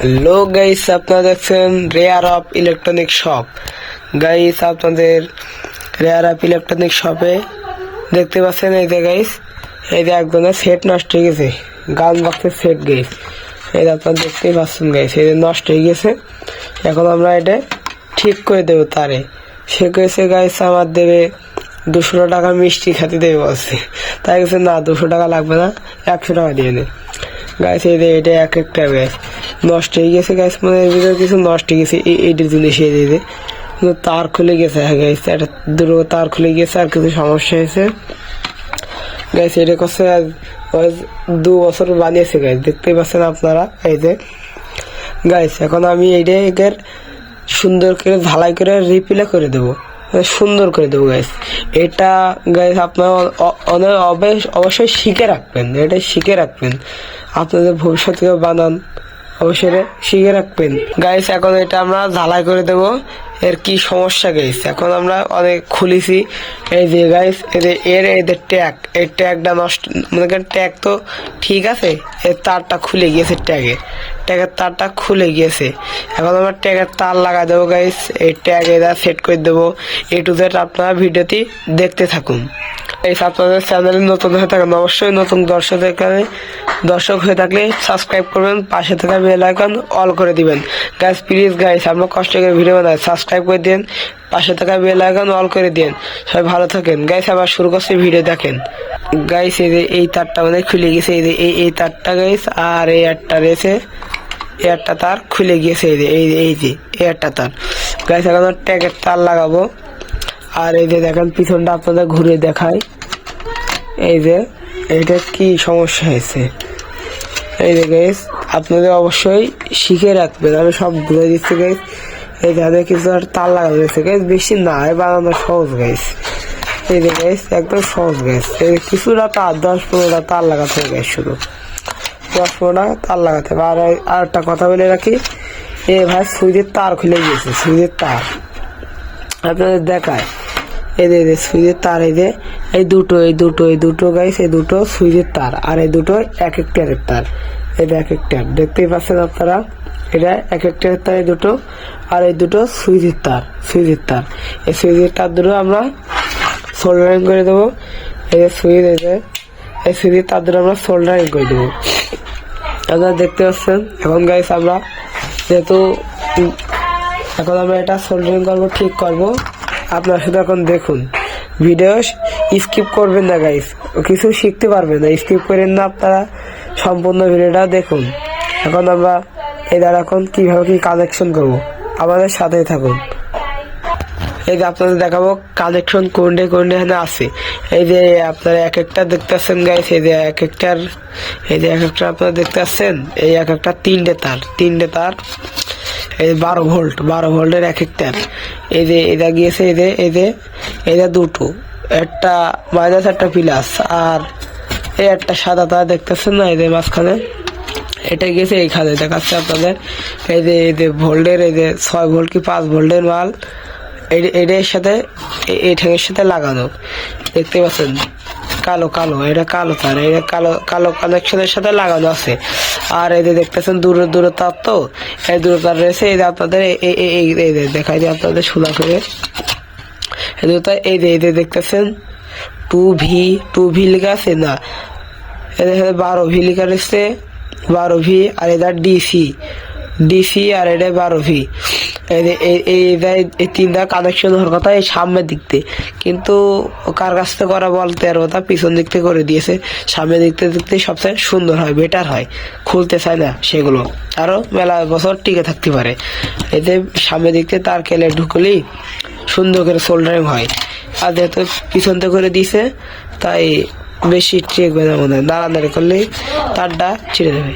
Hello guys, আপনারা দেখছেন rare of electronic shop. Guys, আপনাদের রেয়ার অফ ইলেকট্রনিক শপে দেখতে পাচ্ছেন এই যে গাইস, এই যে একজনের সেট নষ্ট হয়ে গেছে, গান বক্সের সেট গাইস। এই যে আপনারা দেখতেই পাচ্ছেন গাইস, এই যে নষ্ট হয়ে গেছে। এখন আমরা এটা ঠিক করে দেবো তারে। সে কয়েছে গাইস আমার দেবে 200 টাকা মিষ্টি খেতে দেবে বলছে। তাই গেছে না, 200 টাকা লাগবে না, 100 টাকা দিয়ে নে গাইস। এই যে এটা এক একটা গাইস নষ্ট হয়ে গেছে গাইস, মানে এর ভিতরে কিছু নষ্ট হয়ে গেছে এইটার জিনিস। এই যে তার খুলে গেছে গাইস, একটা দুটো তার খুলে গেছে আর কিছু সমস্যা হয়েছে গাইস। এটা করছে 2 বছর বানিয়েছে গাইস, দেখতেই পাচ্ছেন আপনারা। এই যে গাইস, এখন আমি এইটা এর সুন্দর করে ঢালাই করে রিপ্লে করে দেবো, সুন্দর করে দেবো গাইস। এটা গাইস আপনারা অবশ্যই শিখে রাখবেন, এটা শিখে রাখবেন, আপনাদের ভবিষ্যতে বানান অবশ্যই শিখে রাখবেন গাইস। এখন এটা আমরা ঢালাই করে দেব। এর কি সমস্যা গাইস, এখন আমরা অনেক খুলেছি। এই যে গাইস, এদের ট্যাগ, এই ট্যাগটা নষ্ট, মানে ট্যাগ তো ঠিক আছে, এর তারটা খুলে গিয়েছে, ট্যাগের তারটা খুলে গিয়েছে। এখন আমরা ট্যাগের তার লাগাই দেবো গাইস, এই ট্যাগ এটা সেট করে দেবো। A to Z আপনারা ভিডিওটি দেখতে থাকুন। এই আপনাদের চ্যানেলে নতুন হয়ে থাকেন, অবশ্যই নতুন দর্শক হয়ে থাকলে সাবস্ক্রাইব করবেন, পাশে থাকা বেল আইকন অল করে দিবেন গাইস। প্লিজ গাইস, আমরা কষ্ট করে ভিডিও বানাই, সাবস্ক্রাইব করে দিন, পাশে থাকা বেল আইকন অল করে দিন। সবাই ভালো থাকেন গাইস। আবার শুরু করছি, ভিডিও দেখেন গাইস। এই যে এই তারটা মানে খুলে গেছে, এই যে এই তারটা গাইস, আর এই একটা রয়েছে, এই একটা তার খুলে গিয়েছে। এই যে এই একটা তার গাইস। এখন ট্যাগের তার লাগাবো। আর এই যে দেখেন পিছনটা আপনাদের ঘুরে দেখায়, এই যে এটা কি সমস্যা হয়েছে। এই যে গাইস, আপনাদের অবশ্যই শিখে রাখবেন, আমি সব ঘুরে দিচ্ছি গাইস। এই যাদের কিছু আর তার লাগানো হয়েছে গাইস, বেশি না, বানানো সহজ গাইস। এই যে গাইস, একদম সহজ গাইস। এই কিছুটা তার 10-15টা তার লাগাতে হবে গাইস, শুধু 10-15টা তার লাগাতে হবে। আর একটা কথা বলে রাখি, এই ভাই সুইচের তার খুলে গিয়েছে, সুইচের তার আপনাদের দেখায়। এই যে সুইচের তার, এই দুটো গাইস, এই দুটো সুইচের তার, আর এই দুটো এক একটারের তার। এটা এক একটা দেখতেই পাচ্ছেন আপনারা, এটা এক একটারের তার, এই দুটো, আর এই দুটো সুইচের তার। এই সুইচের তার দুটো আমরা সোল্ডারিং করে দেবো। এই যে সুইচ, এই সুইচের তার দুটো আমরা সোল্ডারিং করে দেবো, আপনারা দেখতে পাচ্ছেন। এখন গাইস আমরা যেহেতু এখন আমরা এটা সোল্ডারিং করবো, ঠিক করবো। আপনারা শুধু এখন দেখুন, ভিডিও স্কিপ করবেন না গাইস, কিছু শিখতে পারবেন না, স্কিপ করেন না, আপনারা সম্পূর্ণ ভিডিওটা দেখুন। এখন আমরা এখন কিভাবে কি কানেকশন করবো, আমাদের সাথেই থাকুন। এই যে আপনাদের দেখাবো কানেকশন কোনটা এখানে আছে। এই যে আপনারা এক একটা দেখতে পাচ্ছেন গাইস, এই যে এক একটা আপনারা দেখতে পাচ্ছেন, এই এক একটা তিনটে তার, এই 12 ভোল্টের এক একটা। এই যে এটা গিয়েছে, এটা দুটো, একটা মাইনাস একটা প্লাস, আর এই একটা সাদা তার দেখতেছেন না, এই যে মাঝখানে এটা গেছে এইখানে দেখাচ্ছে আপনাদের। এই যে ভোল্টের, এই যে 6 ভোল্ট কি 5 ভোল্টের মাল, এটার সাথে এই ঠ্যাঙের সাথে লাগানো, দেখতে পাচ্ছেন কালো এটা কালো তার, এটা কালো কানেকশনের সাথে লাগানো আছে। আর এই যে দেখতেছেন দূরে তার, তো এই দূরে তার রয়েছে। এই যে আপনাদের এই দেখাই দিয়ে আপনাদের সোজা করে, এই যে দেখতেছেন 2V লেখা আছে না, এদের 12V লেখা রয়েছে, 12V, আর এটা ডিসি, আর এটা 12V। এই তিনটা কানেকশন হওয়ার কথা এই সামনের দিক থেকে, কিন্তু কার কাছ থেকে করা বলতে আর কথা, পিছন দিক থেকে করে দিয়েছে। সামনের দিক থেকে সবচেয়ে সুন্দর হয়, বেটার হয়, খুলতে চায় না সেগুলো, আরো মেলা বছর টিকে থাকতে পারে। এতে সামনের দিক থেকে তার কেলে ঢুকলেই সুন্দর করে সোল্ডারিং হয়। আর যেহেতু পিছন থেকে করে দিয়েছে, তাই বেশি টিকবে না, মনে হয় দাঁড়াদাঁড়ি করলেই তারটা ছিঁড়ে দেবে।